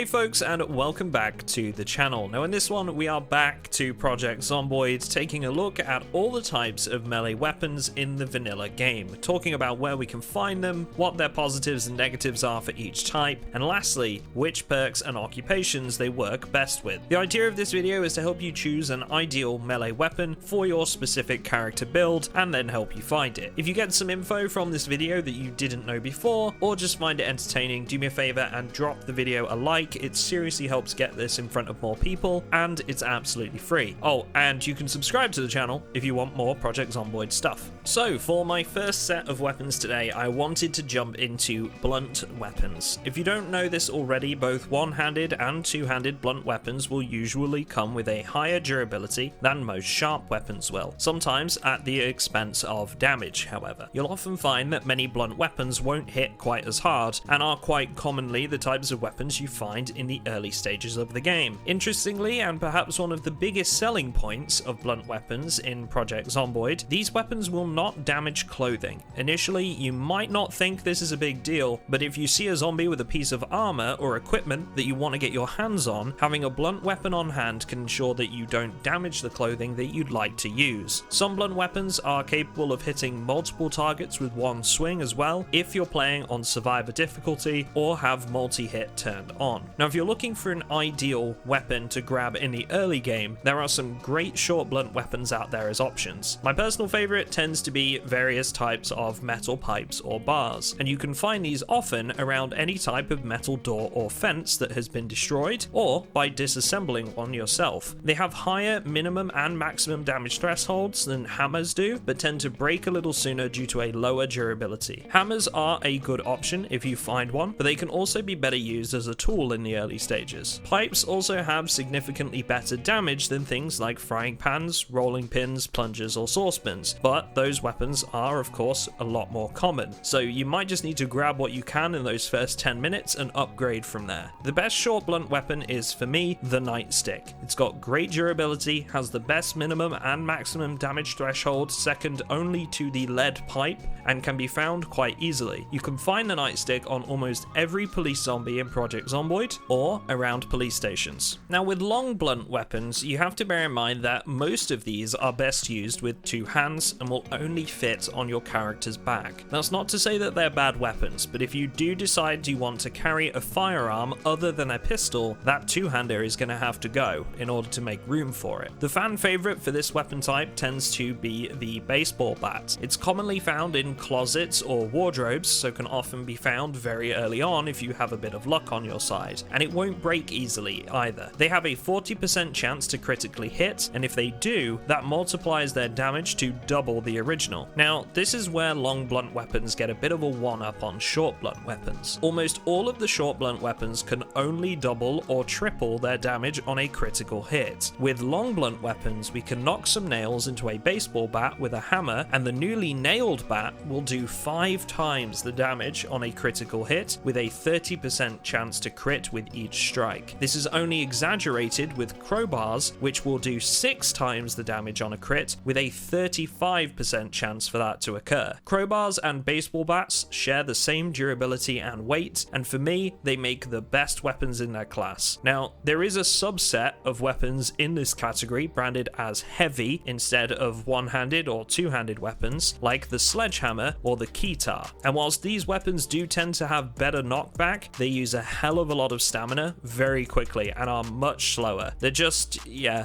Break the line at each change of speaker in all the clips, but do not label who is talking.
Hey folks, and welcome back to the channel. Now in this one we are back to Project Zomboid, taking a look at all the types of melee weapons in the vanilla game, talking about where we can find them, what their positives and negatives are for each type, and lastly, which perks and occupations they work best with. The idea of this video is to help you choose an ideal melee weapon for your specific character build, and then help you find it. If you get some info from this video that you didn't know before, or just find it entertaining, do me a favor and drop the video a like. It seriously helps get this in front of more people, and it's absolutely free. Oh, and you can subscribe to the channel if you want more Project Zomboid stuff. So for my first set of weapons today, I wanted to jump into blunt weapons. If you don't know this already, both one-handed and two-handed blunt weapons will usually come with a higher durability than most sharp weapons will, sometimes at the expense of damage, however. You'll often find that many blunt weapons won't hit quite as hard, and are quite commonly the types of weapons you find in the early stages of the game. Interestingly, and perhaps one of the biggest selling points of blunt weapons in Project Zomboid, these weapons will not damage clothing. Initially, you might not think this is a big deal, but if you see a zombie with a piece of armor or equipment that you want to get your hands on, having a blunt weapon on hand can ensure that you don't damage the clothing that you'd like to use. Some blunt weapons are capable of hitting multiple targets with one swing as well, if you're playing on survivor difficulty or have multi-hit turned on. Now if you're looking for an ideal weapon to grab in the early game, there are some great short blunt weapons out there as options. My personal favorite tends to be various types of metal pipes or bars, and you can find these often around any type of metal door or fence that has been destroyed, or by disassembling one yourself. They have higher minimum and maximum damage thresholds than hammers do, but tend to break a little sooner due to a lower durability. Hammers are a good option if you find one, but they can also be better used as a tool in the early stages. Pipes also have significantly better damage than things like frying pans, rolling pins, plungers, or saucepans, but those weapons are of course a lot more common, so you might just need to grab what you can in those first 10 minutes and upgrade from there. The best short blunt weapon is, for me, the nightstick. It's got great durability, has the best minimum and maximum damage threshold, second only to the lead pipe, and can be found quite easily. You can find the nightstick on almost every police zombie in Project Zomboid, or around police stations. Now with long blunt weapons, you have to bear in mind that most of these are best used with two hands and will only fit on your character's back. That's not to say that they're bad weapons, but if you do decide you want to carry a firearm other than a pistol, that two-hander is going to have to go in order to make room for it. The fan favorite for this weapon type tends to be the baseball bat. It's commonly found in closets or wardrobes, so can often be found very early on if you have a bit of luck on your side, and it won't break easily either. They have a 40% chance to critically hit, and if they do, that multiplies their damage to double the original. Now, this is where long blunt weapons get a bit of a one-up on short blunt weapons. Almost all of the short blunt weapons can only double or triple their damage on a critical hit. With long blunt weapons, we can knock some nails into a baseball bat with a hammer, and the newly nailed bat will do 5 times the damage on a critical hit, with a 30% chance to crit with each strike. This is only exaggerated with crowbars, which will do 6 times the damage on a crit, with a 35% chance for that to occur. Crowbars and baseball bats share the same durability and weight, and for me, they make the best weapons in their class. Now, there is a subset of weapons in this category branded as heavy instead of one-handed or two-handed weapons, like the sledgehammer or the keytar. And whilst these weapons do tend to have better knockback, they use a hell of a lot of stamina very quickly and are much slower. They're just,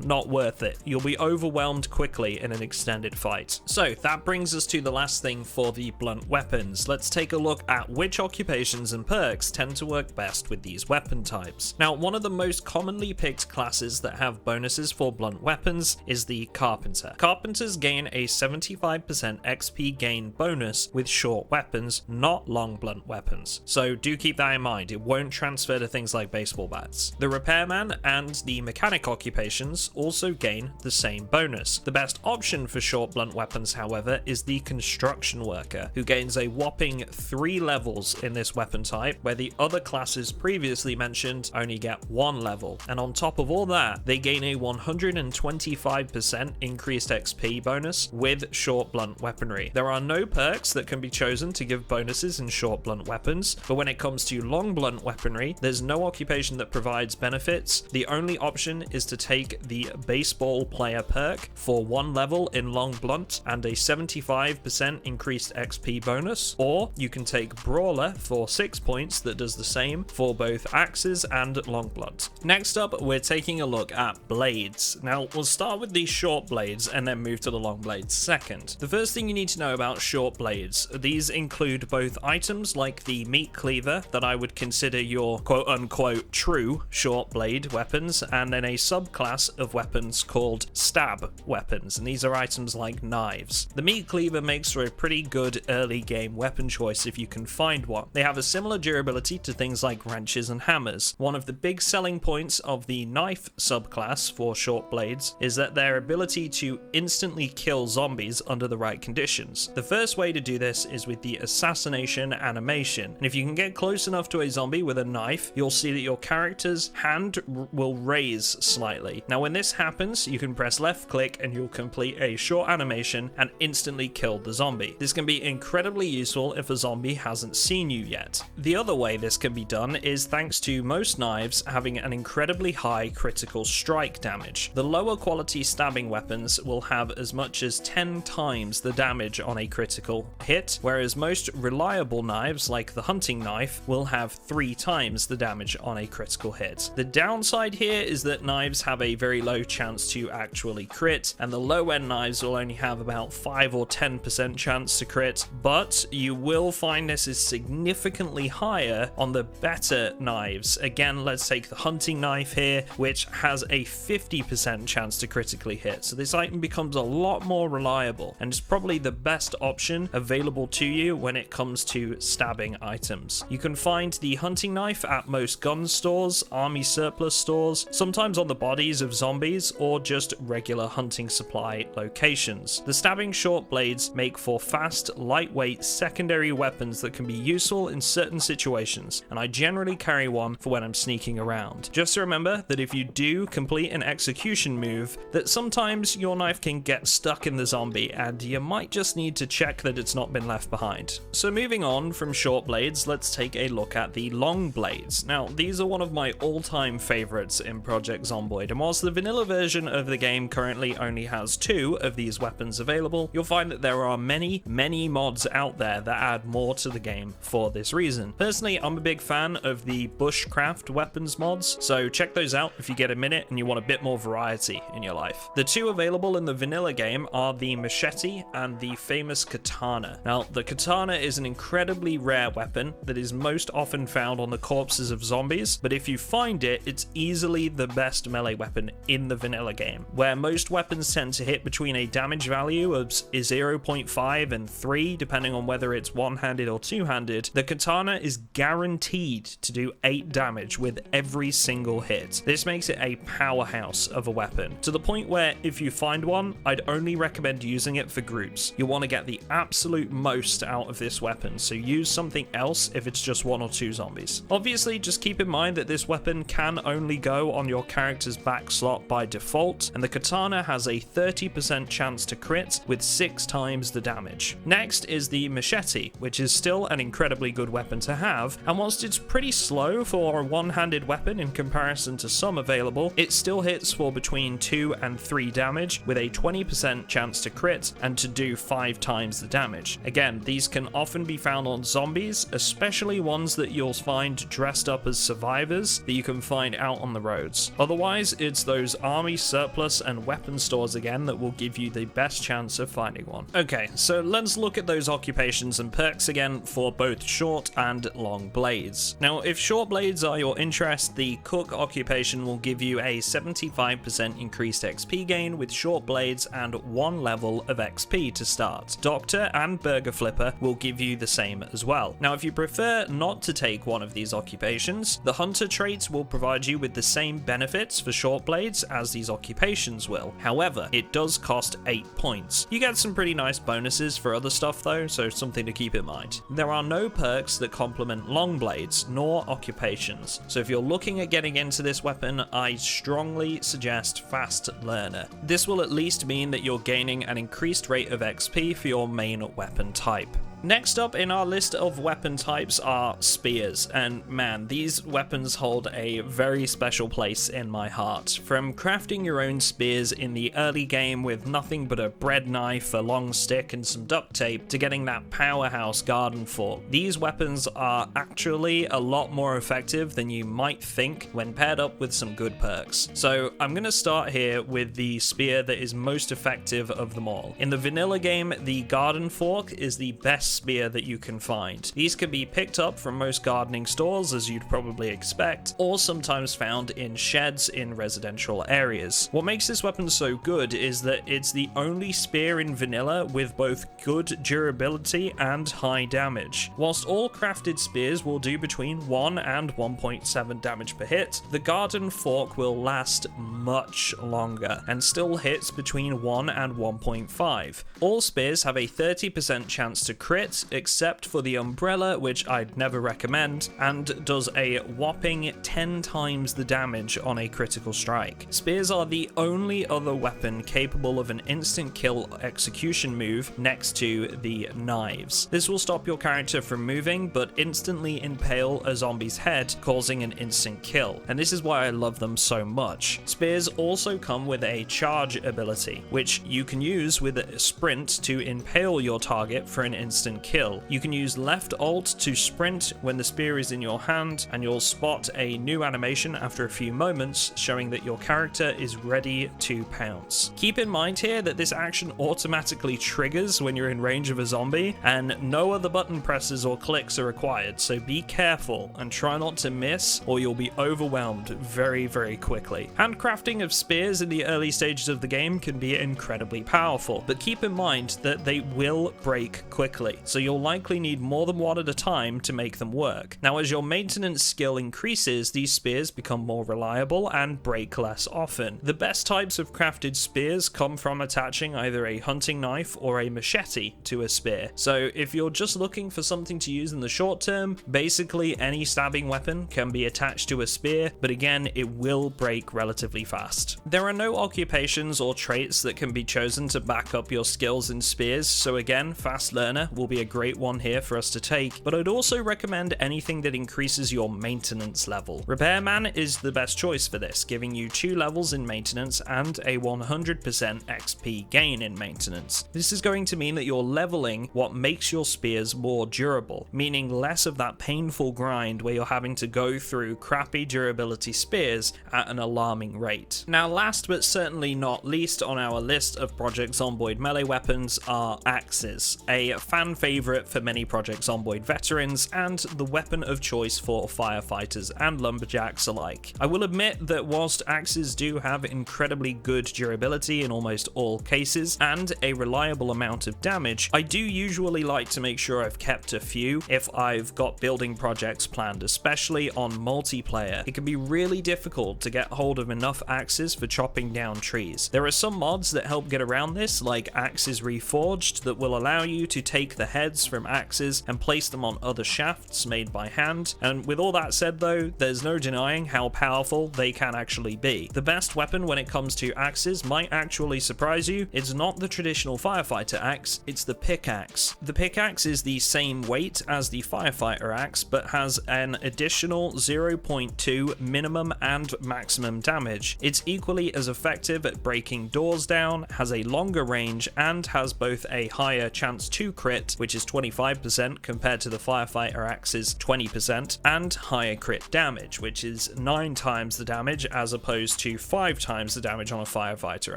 not worth it. You'll be overwhelmed quickly in an extended fight. So that brings us to the last thing for the blunt weapons. Let's take a look at which occupations and perks tend to work best with these weapon types. Now, one of the most commonly picked classes that have bonuses for blunt weapons is the carpenter. Carpenters gain a 75% XP gain bonus with short weapons, not long blunt weapons. So do keep that in mind. It won't transfer to things like baseball bats. The repairman and the mechanic occupations also gain the same bonus. The best option for short blunt weapons, however, is the construction worker, who gains a whopping 3 levels in this weapon type, where the other classes previously mentioned only get 1 level. And on top of all that, they gain a 125% increased XP bonus with short blunt weaponry. There are no perks that can be chosen to give bonuses in short blunt weapons, but when it comes to long blunt weaponry, there's is no occupation that provides benefits. The only option is to take the baseball player perk for 1 level in long blunt and a 75% increased XP bonus, or you can take brawler for 6 points that does the same for both axes and long blunt. Next up, we're taking a look at blades. Now, we'll start with these short blades and then move to the long blades second. The first thing you need to know about short blades, these include both items like the meat cleaver that I would consider your quote-unquote true short blade weapons, and then a subclass of weapons called stab weapons, and these are items like knives. The meat cleaver makes for a pretty good early game weapon choice if you can find one. They have a similar durability to things like wrenches and hammers. One of the big selling points of the knife subclass for short blades is that their ability to instantly kill zombies under the right conditions. The first way to do this is with the assassination animation, and if you can get close enough to a zombie with a knife, you'll see that your character's hand will raise slightly. Now when this happens, you can press left click and you'll complete a short animation and instantly kill the zombie. This can be incredibly useful if a zombie hasn't seen you yet. The other way this can be done is thanks to most knives having an incredibly high critical strike damage. The lower quality stabbing weapons will have as much as 10 times the damage on a critical hit, whereas most reliable knives like the hunting knife will have 3 times the damage on a critical hit. The downside here is that knives have a very low chance to actually crit, and the low end knives will only have about 5 or 10% chance to crit, but you will find this is significantly higher on the better knives. Again, let's take the hunting knife here, which has a 50% chance to critically hit, so this item becomes a lot more reliable and is probably the best option available to you when it comes to stabbing items. You can find the hunting knife at most gun stores, army surplus stores, sometimes on the bodies of zombies, or just regular hunting supply locations. The stabbing short blades make for fast, lightweight secondary weapons that can be useful in certain situations, and I generally carry one for when I'm sneaking around. Just remember that if you do complete an execution move, that sometimes your knife can get stuck in the zombie and you might just need to check that it's not been left behind. So moving on from short blades, let's take a look at the long blades. Now, these are one of my all-time favorites in Project Zomboid, and whilst the vanilla version of the game currently only has 2 of these weapons available, you'll find that there are many mods out there that add more to the game for this reason. Personally, I'm a big fan of the bushcraft weapons mods, so check those out if you get a minute and you want a bit more variety in your life. The 2 available in the vanilla game are the machete and the famous katana. Now, the katana is an incredibly rare weapon that is most often found on the corpses of zombies, but if you find it, it's easily the best melee weapon in the vanilla game. Where most weapons tend to hit between a damage value of 0.5 and 3, depending on whether it's one-handed or two-handed, the katana is guaranteed to do 8 damage with every single hit. This makes it a powerhouse of a weapon, to the point where if you find one, I'd only recommend using it for groups. You want to get the absolute most out of this weapon, so use something else if it's just 1 or 2 zombies. Obviously, just keep in mind that this weapon can only go on your character's back slot by default, and the katana has a 30% chance to crit with 6 times the damage. Next is the machete, which is still an incredibly good weapon to have, and whilst it's pretty slow for a one-handed weapon in comparison to some available, it still hits for between 2 and 3 damage with a 20% chance to crit and to do 5 times the damage. Again, these can often be found on zombies, especially ones that you'll find dressed up as survivors that you can find out on the roads. Otherwise, it's those army surplus and weapon stores again that will give you the best chance of finding one. Okay, so let's look at those occupations and perks again for both short and long blades. Now, if short blades are your interest, the cook occupation will give you a 75% increased XP gain with short blades and 1 level of XP to start. Doctor and burger flipper will give you the same as well. Now, if you prefer not to take one of these occupations, the hunter traits will provide you with the same benefits for short blades as these occupations will. However, it does cost 8 points. You get some pretty nice bonuses for other stuff though, so something to keep in mind. There are no perks that complement long blades nor occupations, so if you're looking at getting into this weapon, I strongly suggest fast learner. This will at least mean that you're gaining an increased rate of XP for your main weapon type. Next up in our list of weapon types are spears, and man, these weapons hold a very special place in my heart. From crafting your own spears in the early game with nothing but a bread knife, a long stick, and some duct tape, to getting that powerhouse garden fork, these weapons are actually a lot more effective than you might think when paired up with some good perks. So I'm going to start here with the spear that is most effective of them all. In the vanilla game, the garden fork is the best spear that you can find. These can be picked up from most gardening stores, as you'd probably expect, or sometimes found in sheds in residential areas. What makes this weapon so good is that it's the only spear in vanilla with both good durability and high damage. Whilst all crafted spears will do between 1 and 1.7 damage per hit, the garden fork will last much longer and still hits between 1 and 1.5. All spears have a 30% chance to crit, except for the umbrella, which I'd never recommend, and does a whopping 10 times the damage on a critical strike. Spears are the only other weapon capable of an instant kill execution move next to the knives. This will stop your character from moving, but instantly impale a zombie's head, causing an instant kill, and this is why I love them so much. Spears also come with a charge ability, which you can use with a sprint to impale your target for an instant kill. You can use left alt to sprint when the spear is in your hand, and you'll spot a new animation after a few moments showing that your character is ready to pounce. Keep in mind here that this action automatically triggers when you're in range of a zombie, and no other button presses or clicks are required, so be careful and try not to miss or you'll be overwhelmed very, very quickly. Handcrafting of spears in the early stages of the game can be incredibly powerful, but keep in mind that they will break quickly, so you'll likely need more than one at a time to make them work. Now, as your maintenance skill increases, these spears become more reliable and break less often. The best types of crafted spears come from attaching either a hunting knife or a machete to a spear. So if you're just looking for something to use in the short term, basically any stabbing weapon can be attached to a spear, but again, it will break relatively fast. There are no occupations or traits that can be chosen to back up your skills in spears, so again, fast learner will be a great one here for us to take, but I'd also recommend anything that increases your maintenance level. Repairman is the best choice for this, giving you 2 levels in maintenance and a 100% XP gain in maintenance. This is going to mean that you're leveling what makes your spears more durable, meaning less of that painful grind where you're having to go through crappy durability spears at an alarming rate. Now, last but certainly not least on our list of Project Zomboid melee weapons are axes, a fan favorite for many Project Zomboid veterans and the weapon of choice for firefighters and lumberjacks alike. I will admit that whilst axes do have incredibly good durability in almost all cases and a reliable amount of damage, I do usually like to make sure I've kept a few if I've got building projects planned, especially on multiplayer. It can be really difficult to get hold of enough axes for chopping down trees. There are some mods that help get around this, like Axes Reforged, that will allow you to take the heads from axes and place them on other shafts made by hand, and with all that said though, there's no denying how powerful they can actually be. The best weapon when it comes to axes might actually surprise you. It's not the traditional firefighter axe, it's the pickaxe. The pickaxe is the same weight as the firefighter axe, but has an additional 0.2 minimum and maximum damage. It's equally as effective at breaking doors down, has a longer range, and has both a higher chance to crit, which is 25% compared to the firefighter axe's 20%, and higher crit damage, which is 9 times the damage as opposed to 5 times the damage on a firefighter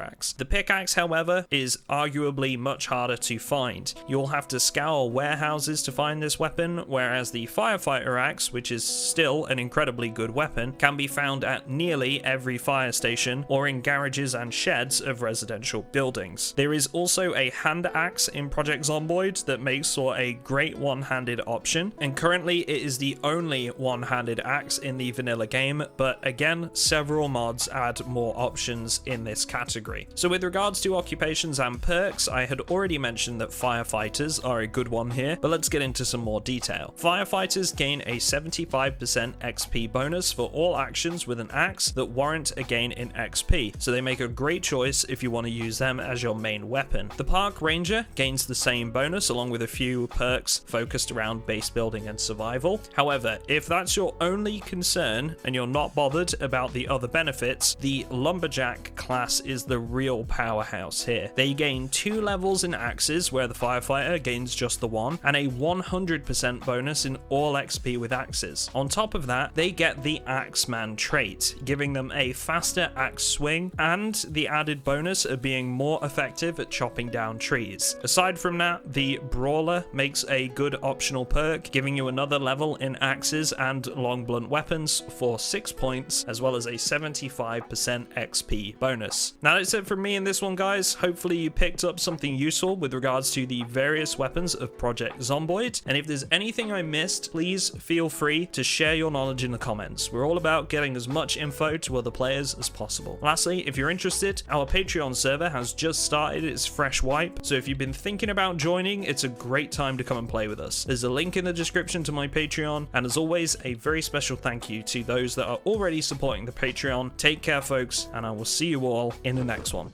axe. The pickaxe, however, is arguably much harder to find. You'll have to scour warehouses to find this weapon, whereas the firefighter axe, which is still an incredibly good weapon, can be found at nearly every fire station or in garages and sheds of residential buildings. There is also a hand axe in Project Zomboid that makes for a great one-handed option, and currently it is the only one-handed axe in the vanilla game, but again, several mods add more options in this category. So with regards to occupations and perks, I had already mentioned that firefighters are a good one here, but let's get into some more detail. Firefighters gain a 75% XP bonus for all actions with an axe that warrant a gain in XP, so they make a great choice if you want to use them as your main weapon. The park ranger gains the same bonus along with with a few perks focused around base building and survival. However, if that's your only concern and you're not bothered about the other benefits, the Lumberjack class is the real powerhouse here. They gain 2 levels in axes, where the Firefighter gains just the 1, and a 100% bonus in all XP with axes. On top of that, they get the Axeman trait, giving them a faster axe swing and the added bonus of being more effective at chopping down trees. Aside from that, the Brawler makes a good optional perk, giving you another level in axes and long blunt weapons for 6 points, as well as a 75% XP bonus. Now that's it from me in this one, guys. Hopefully you picked up something useful with regards to the various weapons of Project Zomboid, and if there's anything I missed, please feel free to share your knowledge in the comments. We're all about getting as much info to other players as possible. Lastly, if you're interested, our Patreon server has just started its fresh wipe, so if you've been thinking about joining, it's a great time to come and play with us. There's a link in the description to my Patreon, and as always, a very special thank you to those that are already supporting the Patreon. Take care, folks, and I will see you all in the next one.